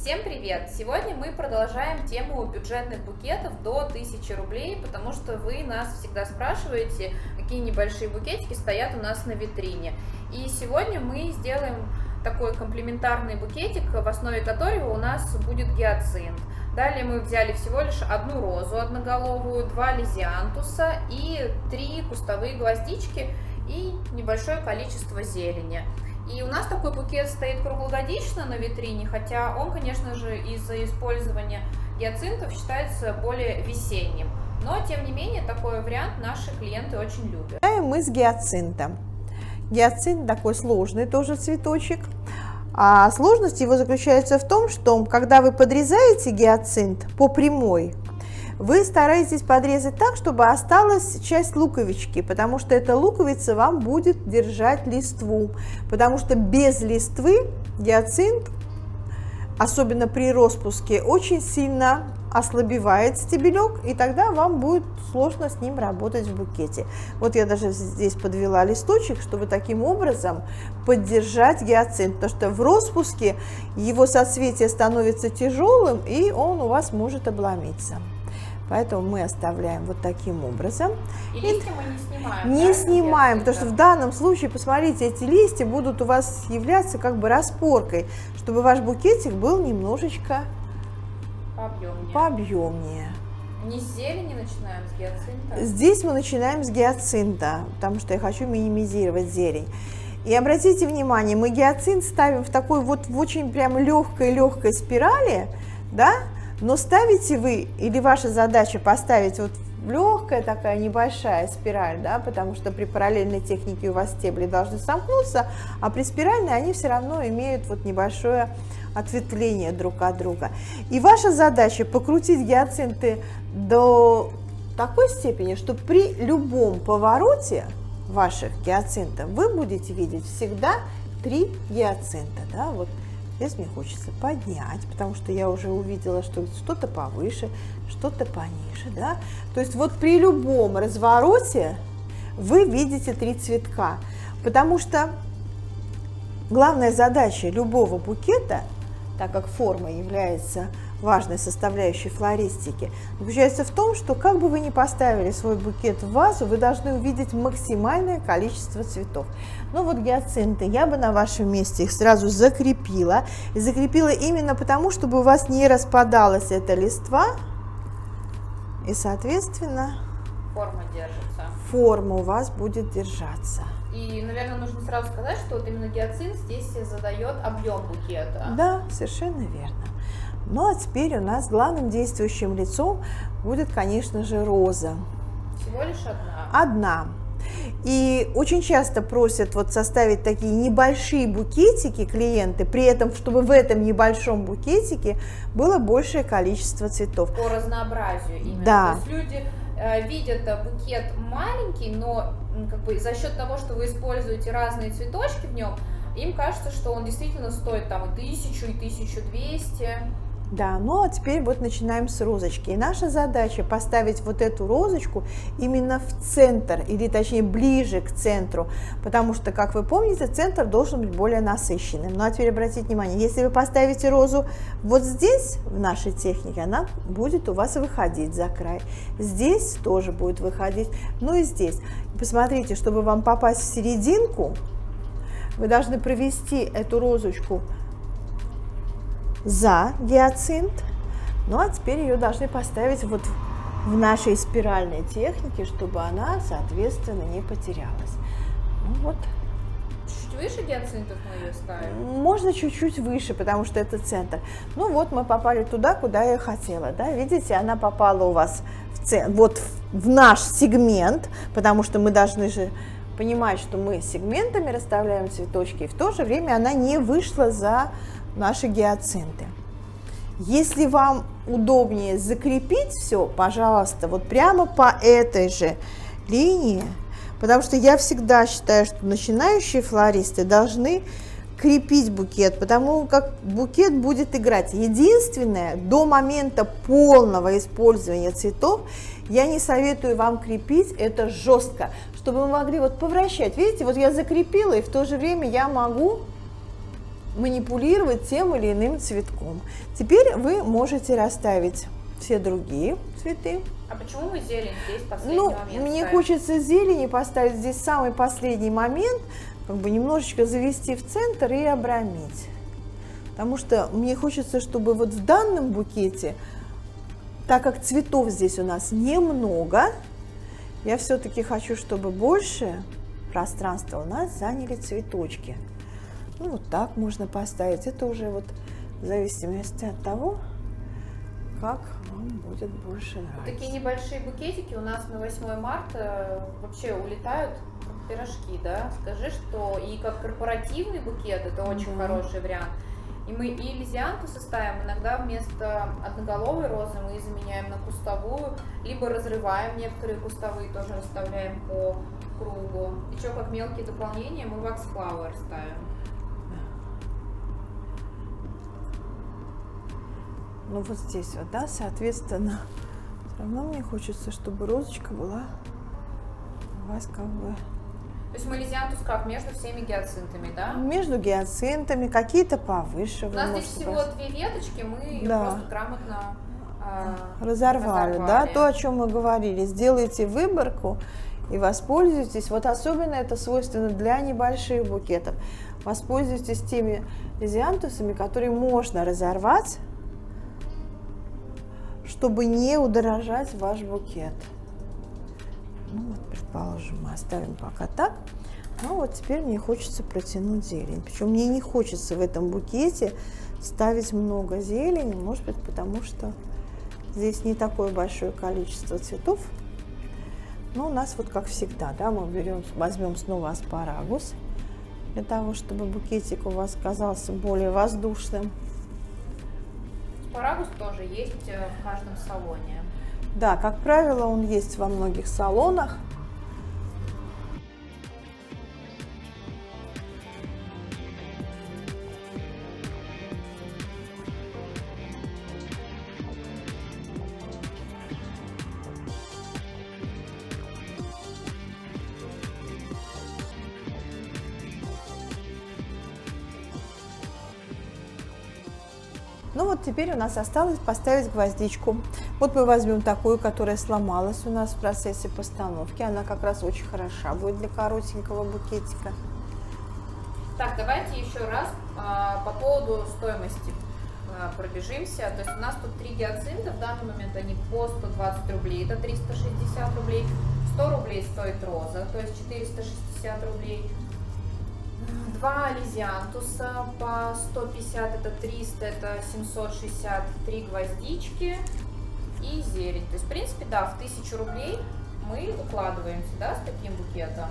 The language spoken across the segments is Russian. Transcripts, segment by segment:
Всем привет! Сегодня мы продолжаем тему бюджетных букетов до 1000 рублей, потому что вы нас всегда спрашиваете, какие небольшие букетики стоят у нас на витрине. И сегодня мы сделаем такой комплементарный букетик, в основе которого у нас будет гиацинт. Далее мы взяли всего лишь одну розу одноголовую, 2 лизиантуса и 3 кустовые гвоздички и небольшое количество зелени. И у нас такой букет стоит круглогодично на витрине, хотя он, конечно же, из-за использования гиацинтов считается более весенним. Но, тем не менее, такой вариант наши клиенты очень любят. Мы с гиацинтом. Гиацинт такой сложный тоже цветочек. А сложность его заключается в том, что когда вы подрезаете гиацинт по прямой, вы стараетесь подрезать так, чтобы осталась часть луковички, потому что эта луковица вам будет держать листву. Потому что без листвы гиацинт, особенно при распуске, очень сильно ослабевает стебелек, и тогда вам будет сложно с ним работать в букете. Вот я даже здесь подвела листочек, чтобы таким образом поддержать гиацинт, потому что в распуске его соцветие становится тяжелым, и он у вас может обломиться. Поэтому мы оставляем вот таким образом. И листья мы не снимаем? Не снимаем, потому что в данном случае, посмотрите, эти листья будут у вас являться как бы распоркой, чтобы ваш букетик был немножечко пообъемнее. Не с зелени начинаем, с гиацинта? Здесь мы начинаем с гиацинта, потому что я хочу минимизировать зелень. И обратите внимание, мы гиацинт ставим в такой вот в очень прям легкой спирали, да? Но ставите вы, или ваша задача поставить вот легкая такая небольшая спираль, да, потому что при параллельной технике у вас стебли должны сомкнуться, а при спиральной они все равно имеют вот небольшое ответвление друг от друга. И ваша задача покрутить гиацинты до такой степени, что при любом повороте ваших гиацинтов вы будете видеть всегда 3 гиацинта, да, вот. Здесь мне хочется поднять, потому что я уже увидела, что что-то повыше, что-то пониже, да. То есть вот при любом развороте вы видите 3 цветка, потому что главная задача любого букета, так как форма является важной составляющей флористики, заключается в том, что как бы вы ни поставили свой букет в вазу, вы должны увидеть максимальное количество цветов. Ну вот гиацинты, я бы на вашем месте их сразу закрепила. И закрепила именно потому, чтобы у вас не распадалась эта листва. И, соответственно, форма держится. Форма у вас будет держаться. И, наверное, нужно сразу сказать, что вот именно гиацинт здесь задает объем букета. Да, совершенно верно. Ну а теперь у нас главным действующим лицом будет, конечно же, роза. Всего лишь одна? Одна. И очень часто просят вот составить такие небольшие букетики клиенты, при этом, чтобы в этом небольшом букетике было большее количество цветов. По разнообразию именно. Да. То есть люди видят букет маленький, но как бы за счет того, что вы используете разные цветочки в нем, им кажется, что он действительно стоит там и 1000, и 1200. Да, ну а теперь вот начинаем с розочки. И наша задача поставить вот эту розочку именно в центр, или точнее ближе к центру, потому что, как вы помните, центр должен быть более насыщенным. Ну а теперь обратите внимание, если вы поставите розу вот здесь, в нашей технике, она будет у вас выходить за край. Здесь тоже будет выходить, ну и здесь. Посмотрите, чтобы вам попасть в серединку, вы должны провести эту розочку за гиацинт, ну а теперь ее должны поставить вот в нашей спиральной технике, чтобы она, соответственно, не потерялась. Ну вот. Чуть выше гиацинтов мы ее ставим? Можно чуть-чуть выше, потому что это центр. Ну вот мы попали туда, куда я хотела, да, видите, она попала у вас в центр, вот в наш сегмент, потому что мы должны же понимать, что мы сегментами расставляем цветочки, и в то же время она не вышла за наши гиацинты. Если вам удобнее закрепить все, пожалуйста, вот прямо по этой же линии, потому что я всегда считаю, что начинающие флористы должны крепить букет, потому как букет будет играть. Единственное, до момента полного использования цветов я не советую вам крепить это жестко, чтобы вы могли вот повращать. Видите, вот я закрепила, и в то же время я могу манипулировать тем или иным цветком. Теперь вы можете расставить все другие цветы. А почему мы зелень здесь в последний Ну, момент мне ставим? хочется зелени поставить здесь самый последний момент, как бы немножечко завести в центр и обрамить. Потому что мне хочется, чтобы вот в данном букете, так как цветов здесь у нас немного, я все-таки хочу, чтобы больше пространства у нас заняли цветочки. Ну, вот так можно поставить. Это уже вот в зависимости от того, как вам будет больше нравиться. Такие небольшие букетики у нас на 8 марта вообще улетают как пирожки, да? Скажи, что и как корпоративный букет это очень хороший вариант. И мы и лизианту составим, иногда вместо одноголовой розы мы заменяем на кустовую, либо разрываем некоторые кустовые, тоже расставляем по кругу. Еще как мелкие дополнения мы вакс-флауэр ставим. Ну вот здесь вот, да, соответственно, все равно мне хочется, чтобы розочка была у вас как бы То есть мы лизиантус как между всеми гиацинтами, да? между гиацинтами, какие-то повыше. У нас здесь всего 2 веточки, мы ее Да. просто грамотно разорвали, да, то, о чем мы говорили. Сделайте выборку и воспользуйтесь. Вот особенно это свойственно для небольших букетов. Воспользуйтесь теми лизиантусами, которые можно разорвать, чтобы не удорожать ваш букет. Ну вот, предположим, мы оставим пока так. Ну вот теперь мне хочется протянуть зелень. Причем мне не хочется в этом букете ставить много зелени, может быть, потому что здесь не такое большое количество цветов. Но у нас вот как всегда, да, мы возьмем снова аспарагус, для того, чтобы букетик у вас казался более воздушным. Аспарагус тоже есть в каждом салоне. Да, как правило, он есть во многих салонах. Ну вот теперь у нас осталось поставить гвоздичку. Вот мы возьмем такую, которая сломалась у нас в процессе постановки. Она как раз очень хороша будет для коротенького букетика. Так, давайте еще раз по поводу стоимости пробежимся. То есть у нас тут 3 гиацинта, в данный момент они по 120 рублей, это 360 рублей. 100 рублей стоит роза, то есть 460 рублей. 2 лизиантуса по 150, это 300, это 760, 3 гвоздички и зелень. То есть, в принципе, да, в 1000 рублей мы укладываемся, да, с таким букетом.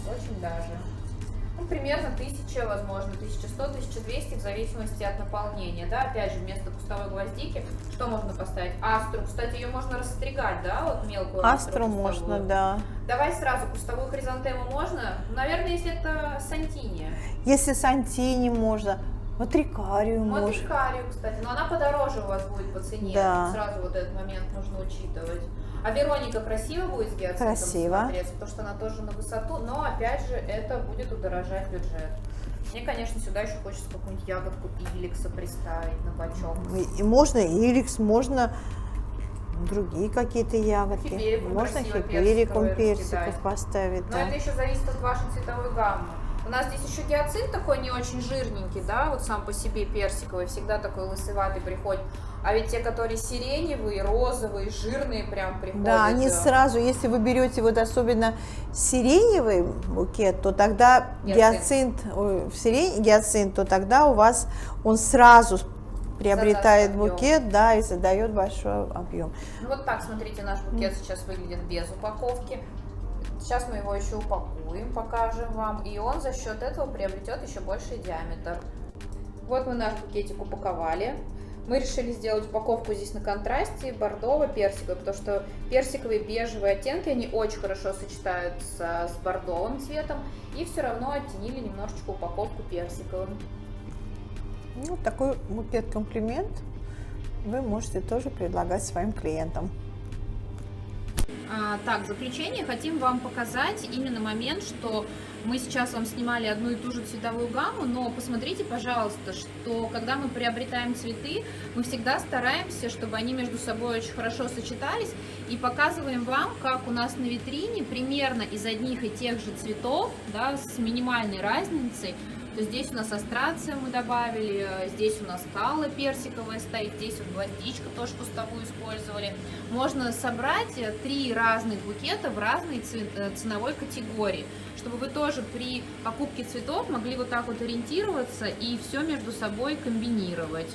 Очень даже. Ну, примерно 1000, возможно, 1100, 1200, в зависимости от наполнения, да. Опять же, вместо кустовой гвоздики что можно поставить? Астру. Кстати, ее можно расстригать, да, вот мелкую Астру кустовую. можно, да. Давай сразу, кустовую хризантему можно? Наверное, если это сантиния. Если сантини можно, матрикарию можно. Матрикарию, кстати, но она подороже у вас будет по цене. Да. Сразу вот этот момент нужно учитывать. А Вероника красиво будет с гиацинтом Красиво. смотреться, потому что она тоже на высоту, но опять же это будет удорожать бюджет. Мне, конечно, сюда еще хочется какую-нибудь ягодку иликса приставить на бочок. И можно иликс, можно другие какие-то ягодки. Хиперикум Можно красиво хиперикум персиковое персиков раскидать. поставить. Но Да. это еще зависит от вашей цветовой гаммы. У нас здесь еще гиацинт такой не очень жирненький, да, вот сам по себе персиковый, всегда такой лысоватый приходит. А ведь те, которые сиреневые, розовые, жирные прям приходят. Да, они сразу, если вы берете вот особенно сиреневый букет, то тогда гиацинт, то тогда у вас он сразу приобретает Задаст объем. букет, да, и задает большой объем. Ну вот так, смотрите, наш букет сейчас выглядит без упаковки. Сейчас мы его еще упакуем, покажем вам, и он за счет этого приобретет еще больший диаметр. Вот мы наш букетик упаковали. Мы решили сделать упаковку здесь на контрасте бордово-персиковый, потому что персиковые бежевые оттенки, они очень хорошо сочетаются с бордовым цветом, и все равно оттенили немножечко упаковку персиковым. Ну, такой букет-комплимент вы можете тоже предлагать своим клиентам. Так, в заключение хотим вам показать именно момент, что мы сейчас вам снимали одну и ту же цветовую гамму, но посмотрите, пожалуйста, что когда мы приобретаем цветы, мы всегда стараемся, чтобы они между собой очень хорошо сочетались, и показываем вам, как у нас на витрине примерно из одних и тех же цветов, да, с минимальной разницей. То есть здесь у нас астрация мы добавили, здесь у нас калла персиковая стоит, здесь вот гвоздичка тоже кустовую использовали. Можно собрать 3 разных букета в разной ценовой категории, чтобы вы тоже при покупке цветов могли вот так вот ориентироваться и все между собой комбинировать.